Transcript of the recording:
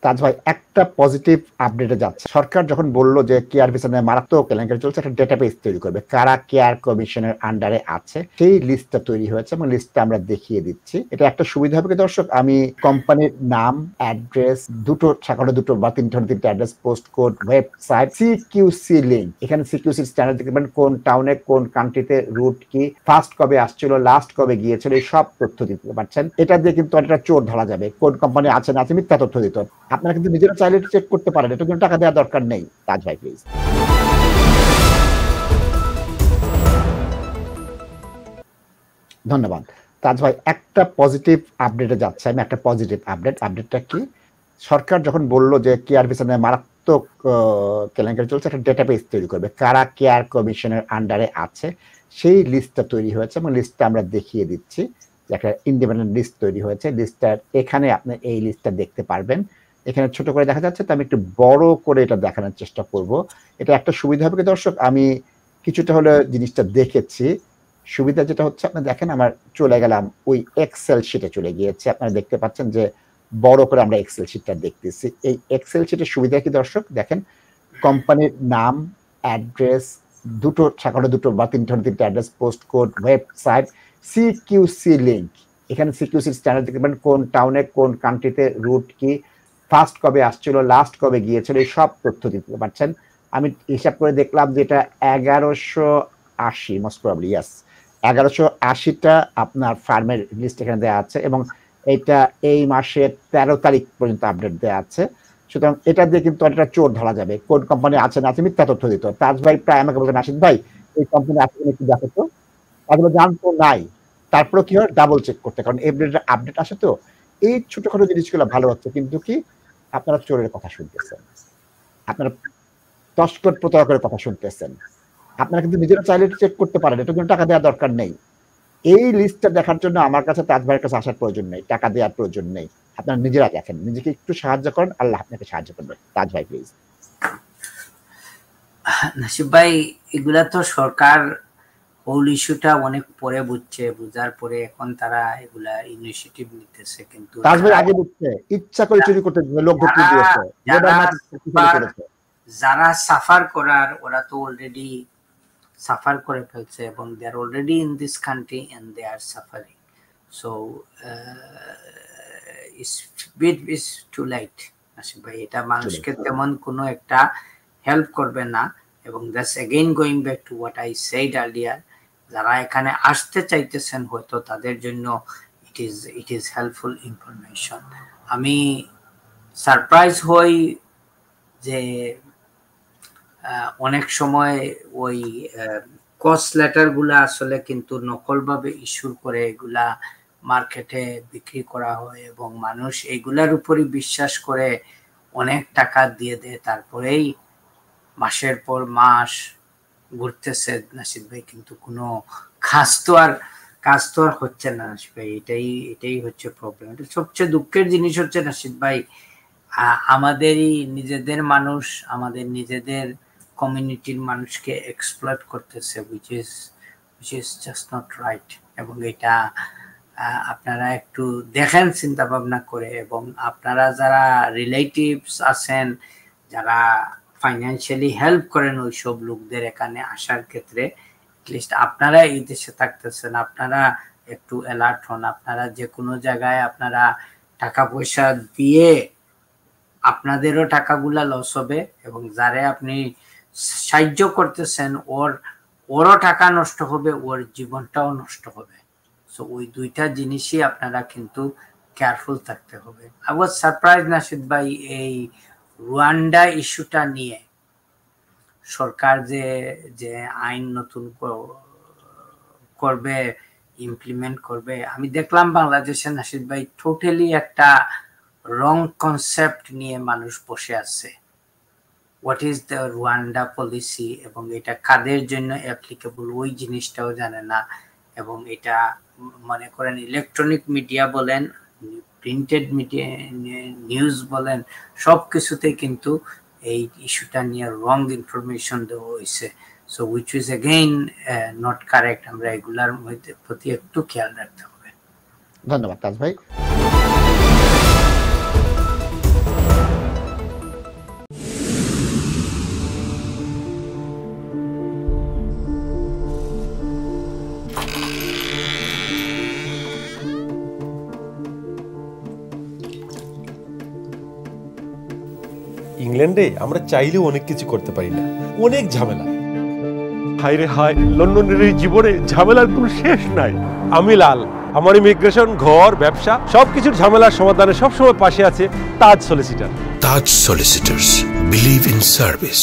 তাজ ভাই একটা পজিটিভ আপডেটে যাচ্ছে। সরকার যখন বললো যে কেয়ার ভিসা মারাত্মক কেলেঙ্কারি চলছে, একটা ডেটাবেস তৈরি করবে কারা কেয়ার কমিশনের আন্ডারে আছে, সেই লিস্টটা তৈরি হয়েছে এবং লিস্টটা আমরা দেখিয়ে দিচ্ছি। এটা একটা সুবিধা হবে কি দর্শক, আমি কোম্পানির নাম, অ্যাড্রেস, দুটো বা তিনটে address, post code, website, CQC link, এখানে সিকিউসি স্ট্যান্ডার্ড দেখবেন কোন টাউনে কোন কান্ট্রিতে রুট কি, ফার্স্ট কবে আসছিল, লাস্ট কবে গিয়েছিল, এই সব তথ্য দিতে পারছেন। এটা দিয়ে কিন্তু অনেকটা চোর ধরা যাবে, কোন কোম্পানি আছে না আছে মিথ্যা তথ্য দিত। আপনারা কিন্তু নিজেরা চাইলে চেক করতে পারেন, এটা কোনো টাকা দেওয়ার দরকার নেই। তাজ ভাই প্লিজ। ধন্যবাদ। তাজ ভাই একটা পজিটিভ আপডেটে যাচ্ছে, আমি একটা পজিটিভ আপডেটটা কি, সরকার যখন বললো যে কেয়ার ভিসা মারাত্মক কেলেঙ্কারি চলছে, একটা ডেটাবেস তৈরি করবে কারা কেয়ার কমিশনের আন্ডারে আছে, সেই লিস্টটা তৈরি হয়েছে এবং লিস্টটা আমরা দেখিয়ে দিচ্ছি। একটা ইন্ডিপেন্ডেন্ট লিস্ট তৈরি হয়েছে, লিস্টটার এখানে আপনি এই লিস্টটা দেখতে পারবেন। এখানে ছোট করে দেখা যাচ্ছে, তো আমি একটু বড় করে এটা দেখানোর চেষ্টা করব। এটা একটা সুবিধা হবে কি দর্শক, আমি কিছুটা হলে জিনিসটা দেখেছি। সুবিধা যেটা হচ্ছে, আপনি দেখেন আমার চলে গেলাম ওই এক্সেল শিটে চলে গিয়েছে, আপনারা দেখতে পাচ্ছেন যে বড় করে আমরা এক্সেল শিটটা দেখতেছি। এই এক্সেল শিটের সুবিধা কি দর্শক, দেখেন কোম্পানির নাম, অ্যাড্রেস, দুটো বা তিনটে address, post code, website, CQC link, এখানে সিকিউসি স্ট্যান্ডার্ড দেখবেন কোন টাউনে কোন কান্ট্রিতে রুট কি, ফার্স্ট কবে আসছিল, লাস্ট কবে গিয়েছিল, এই সব তথ্য দিতে পারছেন। আমি হিসাব করে দেখলাম যে এটা 1180, মোস্ট প্রবাবলি ইয়াস 1180টা আপনার ফার্মের লিস্ট এখানে দেওয়া আছে এবং এটা এই মাসের 13 তারিখ পর্যন্ত আপডেট দেওয়া আছে। সুতরাং এটা দিয়ে কিন্তু অনেকটা চোর ধরা যাবে, কোন কোম্পানি আছে না আছে মিথ্যা তথ্য দিত। তাজ ভাই প্রায় আমাকে বলতেন, আশিক ভাই এই কোম্পানি আছে কিনা একটু দেখো তো, এগুলো জানতো নাই, তারপরে কি হয় ডাবল চেক করতে, কারণ এভরিডে আপডেট আসে। তো এই ছোটখাটো জিনিসগুলো ভালো হচ্ছে, কিন্তু কি আপনারা চোরের কথা শুনতেছেন, আপনারা তস্কর প্রতারকের কথা শুনতেছেন। আপনারা কিন্তু নিজেরা চাইলে চেক করতে পারেন, এটা কোনো টাকা দেওয়ার দরকার নেই। এই লিস্টটা দেখার জন্য আমার কাছে তাজ ভাইয়ের কাছে আসার প্রয়োজন নেই, টাকা দেওয়ার প্রয়োজন নেই। আপনারা নিজেরা দেখেন, নিজেকে একটু সাহায্য করেন, আল্লাহ আপনাকে সাহায্য করবে। তাজ ভাই প্লিজ। নাসিব ভাই, এগুলা তো সরকার হোল ইস্যুটা অনেক পরে বুঝছে, বুঝার পরে এখন তারা এগুলা ইনিশিয়েটিভ নিতেছে। কিন্তু তাজ ভাই আগে বুঝছে, ইচ্ছা করে চুরি করতে লোক ধরতে দিয়েছে, যারা সাফার করার ওরা তো অলরেডি সাফার করে ফেলছে এবং they are already in this country and they are suffering. So it's too late Nasib ভাই, এটা মানুষকে তেমন কোনো একটা হেল্প করবে না। এবং that's again going back to what I said earlier, যারা এখানে আসতে চাইতেছেন হয়তো তাদের জন্য ইট ইজ হেল্পফুল ইনফরমেশন। আমি সারপ্রাইজ হই যে অনেক সময় ওই কস্ট লেটার গুলা আসলে কিন্তু নকল ভাবে ইস্যু করে এগুলা মার্কেটে বিক্রি করা হয় এবং মানুষ এগুলার উপরই বিশ্বাস করে অনেক টাকা দিয়ে দেয়, তারপরেই মাসের পর মাস ঘুরতেছে নাসিব ভাই, কিন্তু কোনো কাজ তো আর হচ্ছে না নাসিব ভাই। এটাই হচ্ছে প্রবলেম। এটা সবচেয়ে দুঃখের জিনিস হচ্ছে নাসিব ভাই, আমাদেরই নিজেদের মানুষ আমাদের নিজেদের কমিউনিটির মানুষকে এক্সপ্লয়েট করতেছে, which is just not right। এবং এটা আপনারা একটু দেখেন চিন্তা ভাবনা করে, এবং আপনারা যারা রিলেটিভস আছেন, যারা ফাইন্যান্সিয়ালি হেল্প করেন ওইসব লোকদের এখানে আসার ক্ষেত্রে, অ্যাটলিস্ট আপনারা এই দেশে থাকতেছেন, আপনারা একটু অ্যালার্ট হন। আপনারা যে কোনো জায়গায় আপনারা টাকা পয়সা দিয়ে আপনাদেরও টাকাগুলা লস হবে এবং যারে আপনি সাহায্য করতেছেন ওরও টাকা নষ্ট হবে, ওর জীবনটাও নষ্ট হবে। সো ওই দুইটা জিনিসই আপনারা কিন্তু কেয়ারফুল থাকতে হবে। আই ওয়াজ সারপ্রাইজ নাসিদ ভাই, এই রুয়ান্ডা ইস্যুটা নিয়ে সরকার যে আইন নতুন করবে, ইমপ্লিমেন্ট করবে, আমি দেখলাম বাংলাদেশের নাসিদ ভাই টোটালি একটা রং কনসেপ্ট নিয়ে মানুষ বসে আছে। What is the Rwanda policy এবং এটা কাদের জন্য অ্যাপ্লিকেবল ওই জিনিসটাও জানে না। এবং এটা মনে করেন ইলেকট্রনিক মিডিয়া বলেন, প্রিন্টেড মিডিয়া, নিউজ বলেন, সব কিছুতে কিন্তু এই ইস্যুটা নিয়ে রং ইনফরমেশন দেওয়া হয়েছে। So which is again not correct. আমরা এগুলার মধ্যে প্রতি একটু খেয়াল রাখতে হবে। ধন্যবাদ তাজ ভাই। ইংল্যান্ডে আমরা চাইলেও অনেক কিছু করতে পারি না, অনেক ঝামেলা। হায় রে হায়, লন্ডনের এই জীবনে ঝামেলার কোনো শেষ নাই। আমি লাল, আমার ইমিগ্রেশন, ঘর, ব্যবসা সবকিছুর ঝামেলার সমাধানে সবসময় পাশে আছে Taj solicitor. Taj solicitors, believe in service.